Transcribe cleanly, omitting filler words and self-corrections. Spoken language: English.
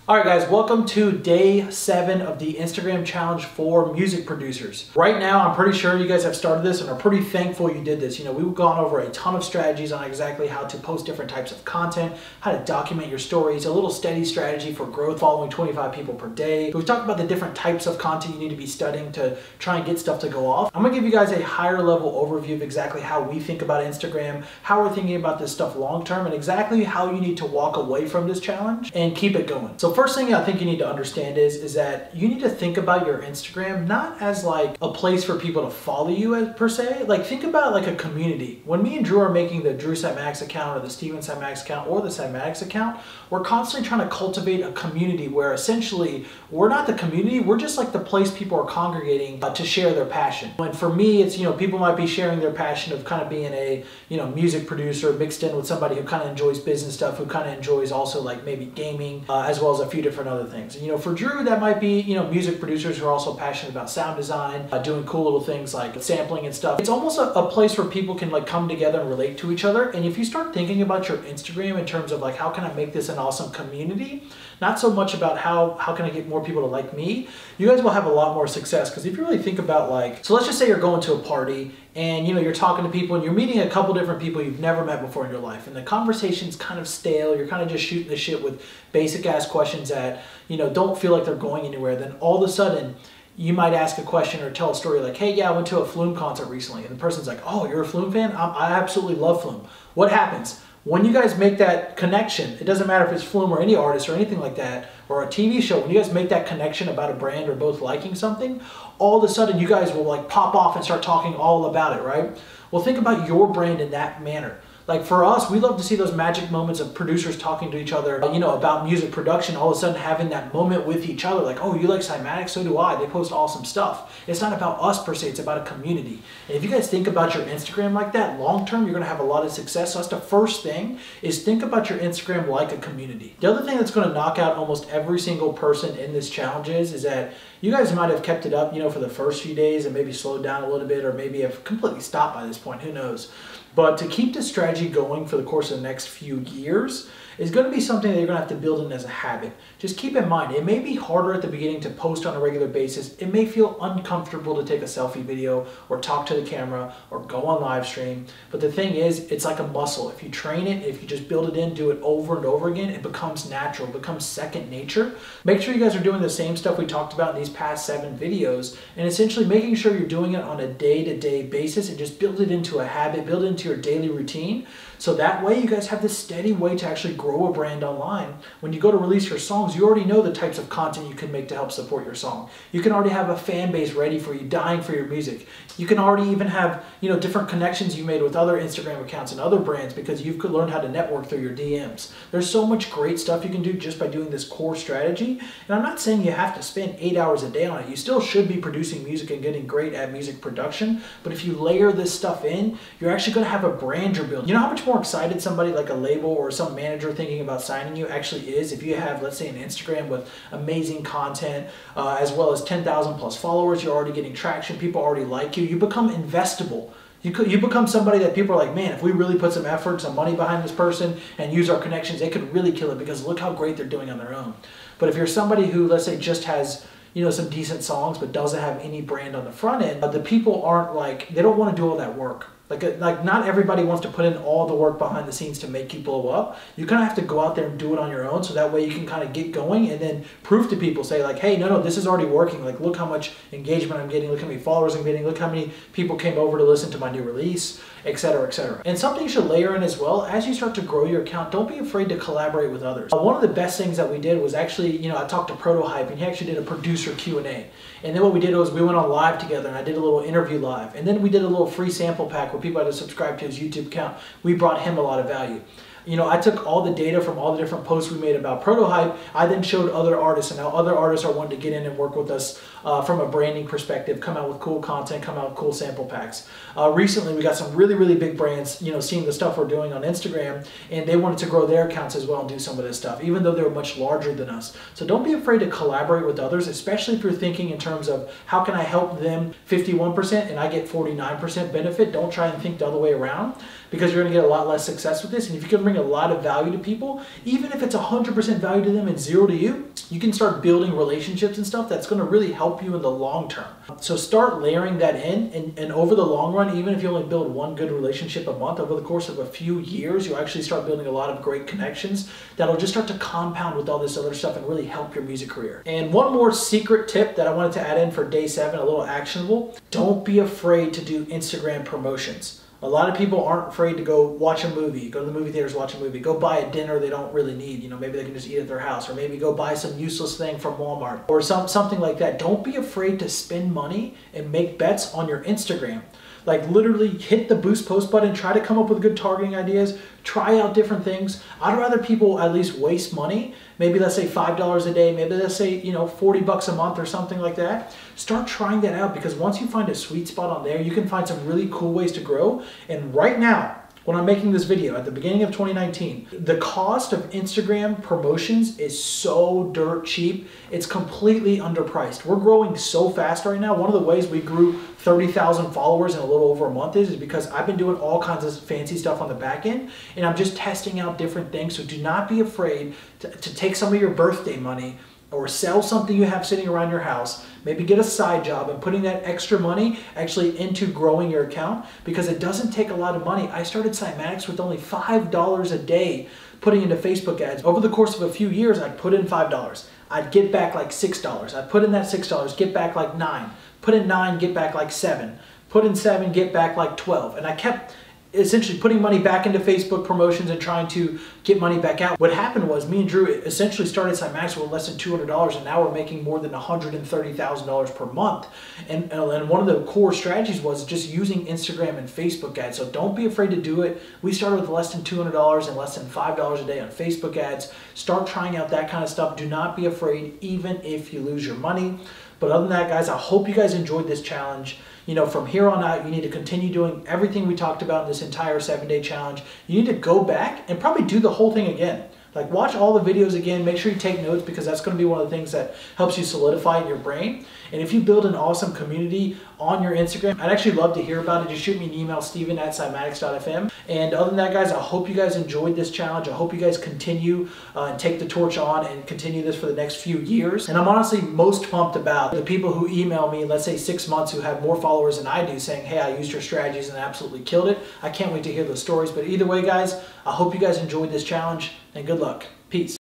Alright guys, welcome to day 7 of the Instagram challenge for music producers. Right now, I'm pretty sure you guys have started this and are pretty thankful you did this. You know, we've gone over a ton of strategies on exactly how to post different types of content, how to document your stories, a little steady strategy for growth following 25 people per day. We've talked about the different types of content you need to be studying to try and get stuff to go off. I'm going to give you guys a higher level overview of exactly how we think about Instagram, how we're thinking about this stuff long term, and exactly how you need to walk away from this challenge and keep it going. So first thing I think you need to understand is that you need to think about your Instagram not as like a place for people to follow you as per se. Like think about it like a community. When me and Drew are making the Drew Cymatics account or the Steven Cymatics account or the Cymatics account, we're constantly trying to cultivate a community where essentially we're not the community, we're just like the place people are congregating to share their passion. And for me, it's, you know, people might be sharing their passion of kind of being a, you know, music producer mixed in with somebody who kind of enjoys business stuff, who kind of enjoys also like maybe gaming, as well as a few different other things. And, you know, for Drew, that might be, you know, music producers who are also passionate about sound design, doing cool little things like sampling and stuff. It's almost a place where people can like come together and relate to each other. And if you start thinking about your Instagram in terms of like, how can I make this an awesome community? Not so much about how can I get more people to like me, you guys will have a lot more success. Because if you really think about like, so let's just say you're going to a party and you know you're talking to people and you're meeting a couple different people you've never met before in your life, and the conversation's kind of stale, you're kind of just shooting the shit with basic ass questions that, you know, don't feel like they're going anywhere. Then all of a sudden you might ask a question or tell a story like, hey, yeah, I went to a Flume concert recently, and the person's like, oh, you're a Flume fan? I absolutely love Flume. What happens? When you guys make that connection, it doesn't matter if it's Flume or any artist or anything like that, or a TV show, when you guys make that connection about a brand or both liking something, all of a sudden you guys will like pop off and start talking all about it, right? Well, think about your brand in that manner. Like for us, we love to see those magic moments of producers talking to each other, you know, about music production, all of a sudden having that moment with each other. Like, oh, you like Cymatics? So do I. They post awesome stuff. It's not about us per se, it's about a community. And if you guys think about your Instagram like that, long term, you're going to have a lot of success. So that's the first thing, is think about your Instagram like a community. The other thing that's going to knock out almost every single person in this challenge is that you guys might have kept it up, you know, for the first few days and maybe slowed down a little bit, or maybe have completely stopped by this point, who knows. But to keep this strategy going for the course of the next few years is going to be something that you're going to have to build in as a habit. Just keep in mind, it may be harder at the beginning to post on a regular basis. It may feel uncomfortable to take a selfie video or talk to the camera or go on live stream. But the thing is, it's like a muscle. If you train it, if you just build it in, do it over and over again, it becomes natural, it becomes second nature. Make sure you guys are doing the same stuff we talked about in these past 7 videos, and essentially making sure you're doing it on a day-to-day basis and just build it into a habit, build it into your daily routine. So that way you guys have this steady way to actually grow a brand online. When you go to release your songs, you already know the types of content you can make to help support your song. You can already have a fan base ready for you, dying for your music. You can already even have, you know, different connections you made with other Instagram accounts and other brands because you've learned how to network through your DMs. There's so much great stuff you can do just by doing this core strategy. And I'm not saying you have to spend 8 hours a day on it. You still should be producing music and getting great at music production. But if you layer this stuff in, you're actually going to have a brand you're building. You know how much more excited somebody like a label or some manager thinking about signing you actually is if you have, let's say, an Instagram with amazing content, as well as 10,000 plus followers, you're already getting traction, people already like you, you become investable. You become somebody that people are like, man, if we really put some effort, some money behind this person and use our connections, they could really kill it because look how great they're doing on their own. But if you're somebody who, let's say, just has, you know, some decent songs but doesn't have any brand on the front end, the people aren't like, they don't want to do all that work. Like not everybody wants to put in all the work behind the scenes to make you blow up. You kind of have to go out there and do it on your own, so that way you can kind of get going and then prove to people, say like, hey, no, this is already working. Like, look how much engagement I'm getting, look how many followers I'm getting, look how many people came over to listen to my new release, etc., etc. And something you should layer in as well, as you start to grow your account, don't be afraid to collaborate with others. One of the best things that we did was actually, you know, I talked to Protohype and he actually did a producer Q&A. And then what we did was we went on live together and I did a little interview live. And then we did a little free sample pack where people had to subscribe to his YouTube account. We brought him a lot of value. You know, I took all the data from all the different posts we made about Protohype. I then showed other artists, and now other artists are wanting to get in and work with us from a branding perspective, come out with cool content, come out with cool sample packs. Recently, we got some really, really big brands, you know, seeing the stuff we're doing on Instagram, and they wanted to grow their accounts as well and do some of this stuff, even though they were much larger than us. So don't be afraid to collaborate with others, especially if you're thinking in terms of how can I help them 51% and I get 49% benefit. Don't try and think the other way around, because you're going to get a lot less success with this. And if you can bring a lot of value to people, even if it's 100% value to them and 0 to you, you can start building relationships and stuff that's going to really help you in the long term. So start layering that in, and over the long run, even if you only build one good relationship a month, over the course of a few years, you'll actually start building a lot of great connections that'll just start to compound with all this other stuff and really help your music career. And one more secret tip that I wanted to add in for day 7, a little actionable: don't be afraid to do Instagram promotions. A lot of people aren't afraid to go watch a movie, go to the movie theaters, watch a movie, go buy a dinner they don't really need. You know, maybe they can just eat at their house, or maybe go buy some useless thing from Walmart or something like that. Don't be afraid to spend money and make bets on your Instagram. Like literally hit the boost post button, try to come up with good targeting ideas, try out different things. I'd rather people at least waste money, maybe let's say $5 a day, maybe let's say, you know, 40 bucks a month or something like that. Start trying that out, because once you find a sweet spot on there, you can find some really cool ways to grow. And right now, when I'm making this video at the beginning of 2019, the cost of Instagram promotions is so dirt cheap. It's completely underpriced. We're growing so fast right now. One of the ways we grew 30,000 followers in a little over a month is because I've been doing all kinds of fancy stuff on the back end, and I'm just testing out different things. So do not be afraid to take some of your birthday money or sell something you have sitting around your house, maybe get a side job, and putting that extra money actually into growing your account, because it doesn't take a lot of money. I started Cymatics with only $5 a day putting into Facebook ads. Over the course of a few years, I'd put in $5. I'd get back like $6. I'd put in that $6, get back like $9. Put in $9, get back like $7. Put in $7, get back like $12. And I kept essentially putting money back into Facebook promotions and trying to get money back out. What happened was me and Drew essentially started Cymatics with less than $200, and now we're making more than $130,000 per month. And one of the core strategies was just using Instagram and Facebook ads. So don't be afraid to do it. We started with less than $200 and less than $5 a day on Facebook ads. Start trying out that kind of stuff. Do not be afraid, even if you lose your money. But other than that, guys, I hope you guys enjoyed this challenge. You know, from here on out, you need to continue doing everything we talked about in this entire 7-day challenge. You need to go back and probably do the whole thing again. Like, watch all the videos again. Make sure you take notes, because that's going to be one of the things that helps you solidify in your brain. And if you build an awesome community on your Instagram, I'd actually love to hear about it. Just shoot me an email, steven@cymatics.fm. And other than that, guys, I hope you guys enjoyed this challenge. I hope you guys continue and take the torch on and continue this for the next few years. And I'm honestly most pumped about the people who email me, let's say 6 months, who have more followers than I do, saying, hey, I used your strategies and absolutely killed it. I can't wait to hear those stories. But either way, guys, I hope you guys enjoyed this challenge, and good luck. Peace.